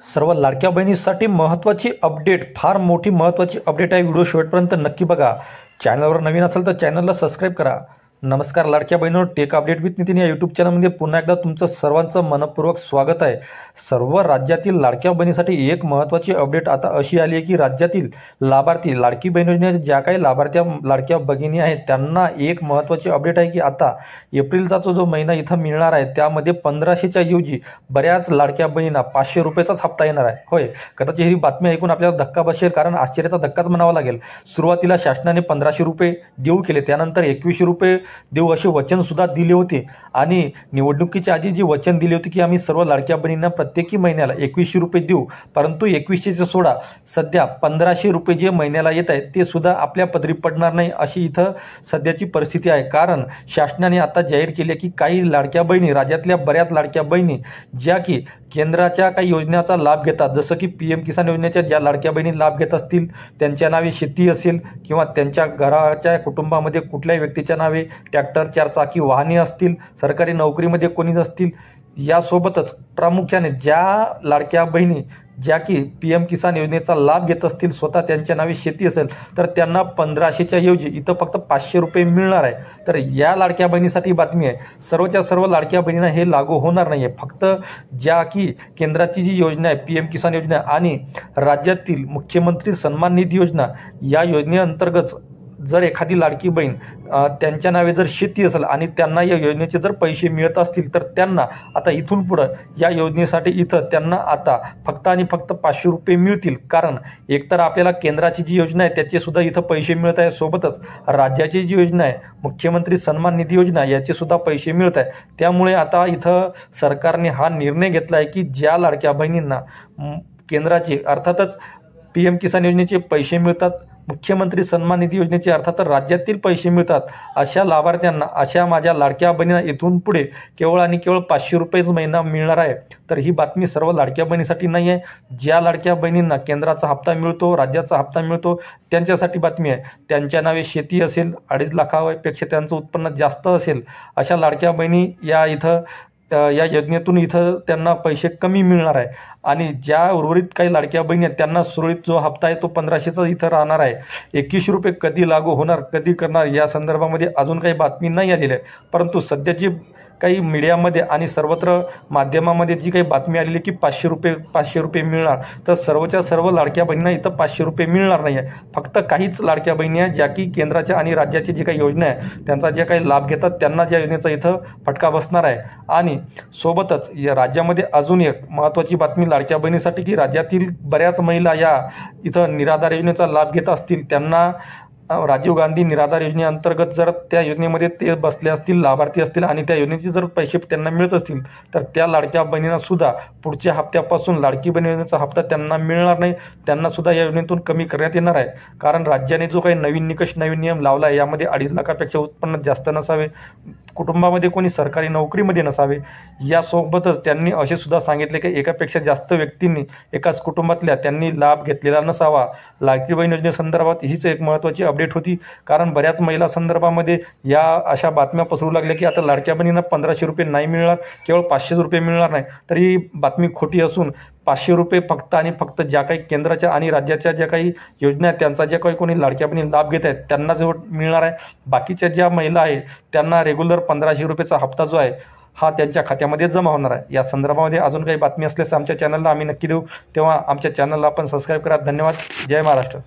सर्व लाडक्या बहिणीसाठी महत्त्वाची अपडेट, फार मोठी महत्त्वाची अपडेट आहे। व्हिडिओ शेवटपर्यंत नक्की बघा। चॅनलवर नवीन असेल तर चॅनलला सबस्क्राईब करा। नमस्कार लाडक्या बहिणींनो, टेक अपडेट विथ नितीन या यूट्यूब चॅनलमध्ये पुन्हा एकदा तुमचं सर्वांचं मनपूर्वक स्वागत आहे। सर्व राज्यातील लाडक्या बहिणीसाठी एक महत्त्वाची अपडेट आता अशी आली आहे की राज्यातील लाभार्थी लाडकी बहीण योजनेच्या ज्या काही लाडक्या भगिनी आहेत त्यांना एक महत्त्वाची अपडेट आहे की आता एप्रिलचा जो महिना इथं मिळणार आहे त्यामध्ये 1500च्या ऐवजी बऱ्याच लाडक्या बहिणींना 500 रुपयाचाच हप्ता येणार आहे। होय, कदाचित ही बातमी ऐकून आपल्याला धक्का बसेल, कारण आश्चर्याचा धक्काच म्हणावा लागेल। सुरुवातीला शासनाने 1500 रुपये देऊ केले, त्यानंतर 2100 रुपये देऊ असे वचन सुद्धा दिले होते आणि निवडणुकीच्या आधी जी वचन दिले होते की आम्ही सर्व लाडक्या बहिणींना प्रत्येकी महिन्याला 2100 रुपये देऊ, परंतु 2100चे सोडा, सध्या 1500 रुपये जे महिन्याला येत आहेत ते सुद्धा आपल्या पदरी पडणार नाही अशी इथं सध्याची परिस्थिती आहे। कारण शासनाने आता जाहीर केले की काही लाडक्या बहिणी, राज्यातल्या बऱ्याच लाडक्या बहिणी ज्या की केंद्राच्या काही योजनेचा लाभ घेतात, जसं की PM किसान योजनेच्या ज्या लाडक्या बहिणी लाभ घेत असतील त्यांच्या नावे शेती असेल किंवा त्यांच्या घराच्या कुटुंबामध्ये कुठल्याही व्यक्तीच्या नावे ट्रॅक्टर, 4 चाकी वाहने असतील, सरकारी नोकरीमध्ये कोणीच असतील, यासोबतच प्रामुख्याने ज्या लाडक्या बहिणी ज्या की PM किसान योजनेचा लाभ घेत असतील, स्वतः त्यांच्या नावे शेती असेल, तर त्यांना 1500च्या ऐवजी इथं फक्त 500 रुपये मिळणार आहे। तर या लाडक्या बहिणीसाठी बातमी आहे, सर्वच्या सर्व लाडक्या बहिणींना हे लागू होणार नाही आहे। फक्त ज्या की केंद्राची जी योजना आहे PM किसान योजना आणि राज्यातील मुख्यमंत्री सन्मान निधी योजना, या योजनेअंतर्गत जर एखादी लाडकी बहीण त्यांच्या नावे जर शेती असेल आणि त्यांना या योजनेचे जर पैसे मिळत असतील तर त्यांना आता इथून पुढं या योजनेसाठी इथं त्यांना आता फक्त आणि फक्त 500 रुपये मिळतील। कारण एकतर आपल्याला केंद्राची जी योजना आहे त्याचे सुद्धा इथं पैसे मिळत आहे, सोबतच राज्याची जी योजना आहे मुख्यमंत्री सन्मान निधी योजना याचे सुद्धा पैसे मिळत आहे। त्यामुळे आता इथं सरकारने हा निर्णय घेतला आहे की ज्या लाडक्या बहिणींना केंद्राचे अर्थातच PM किसान योजनेचे पैसे मिळतात, मुख्यमंत्री सन्मान निधी योजनेचे अर्थात राज्यातील पैसे मिळतात, अशा लाभार्थ्यांना, अशा माझ्या लाडक्या बहिणींना इथून पुढे केवळ आणि केवळ 500 रुपयेच महिना मिळणार आहे। तर ही बातमी सर्व लाडक्या बहिणीसाठी नाही आहे। ज्या लाडक्या बहिणींना केंद्राचा हप्ता मिळतो, राज्याचा हप्ता मिळतो, त्यांच्यासाठी बातमी आहे। त्यांच्या नावे शेती असेल, 2.5 लाखापेक्षा त्यांचं उत्पन्न जास्त असेल, अशा लाडक्या बहिणी या इथं या योजनेतून इथं त्यांना पैसे कमी मिळणार आहे आणि ज्या उर्वरित काही लाडक्या बहिणी आहेत त्यांना सुरळीत जो हप्ता आहे तो 1500चा इथं राहणार आहे। 2100 रुपये कधी लागू होणार, कधी करणार, या संदर्भामध्ये अजून काही बातमी नाही आलेली आहे, परंतु सध्याची काही मीडियामध्ये आणि सर्वत्र माध्यमामध्ये जी काही बातमी आलेली की 500 रुपये मिळणार, तर सर्वच्या सर्व लाडक्या बहिणींना इथं 500 रुपये मिळणार नाही आहे। फक्त काहीच लाडक्या बहिणी आहेत ज्या की केंद्राच्या आणि राज्याची जी काही योजना आहे त्यांचा जे काही लाभ घेतात त्यांना ज्या योजनेचा इथं फटका बसणार आहे। आणि सोबतच या राज्यामध्ये अजून एक महत्त्वाची बातमी लाडक्या बहिणीसाठी की राज्यातील बऱ्याच महिला या इथं निराधार योजनेचा लाभ घेत असतील, त्यांना राजीव गांधी निराधार योजनेअंतर्गत जर त्या योजनेमध्ये ते बसले असतील, लाभार्थी असतील आणि त्या योजनेचे जर पैसे त्यांना मिळत असतील, तर त्या लाडक्या बहिणींना सुद्धा पुढच्या हप्त्यापासून लाडकी बहीण योजनेचा हप्ता त्यांना मिळणार नाही, त्यांना सुद्धा या योजनेतून कमी करण्यात येणार आहे। कारण राज्याने जो काही नवीन निकष, नवीन नियम लावला आहे, यामध्ये 2.5 लाखापेक्षा उत्पन्न जास्त नसावे, कुटुंबामध्ये कोणी सरकारी नोकरीमध्ये नसावे, यासोबतच त्यांनी असे सुद्धा सांगितले की एकापेक्षा जास्त व्यक्तींनी एकाच कुटुंबातल्या त्यांनी लाभ घेतलेला नसावा। लाडकी बहीण योजनेसंदर्भात हीच एक महत्त्वाची अपडेट होती, कारण बऱ्याच महिला संदर्भामध्ये या अशा बातम्या पसरू लागल्या की आता लाडक्या बहिणींना 1500 रुपये नाही मिळणार, केवळ 500 रुपये मिळणार नाही। तर ही बातमी खोटी असून 500 रुपये फक्त आणि फक्त ज्या काही केंद्राच्या आणि राज्याच्या ज्या काही योजना आहेत त्यांचा ज्या काही कोणी लाडक्या बहिणी लाभ घेत आहेत त्यांना जो मिळणार आहे, बाकीच्या ज्या महिला आहेत त्यांना रेग्युलर 1500 रुपयेचा हप्ता जो आहे हा त्यांच्या खात्यामध्ये जमा होणार आहे। या संदर्भामध्ये अजून काही बातमी असल्यास आमच्या चॅनलला आम्ही नक्की देऊ, तेव्हा आमच्या चॅनलला आपण सबस्क्राईब करा। धन्यवाद। जय महाराष्ट्र।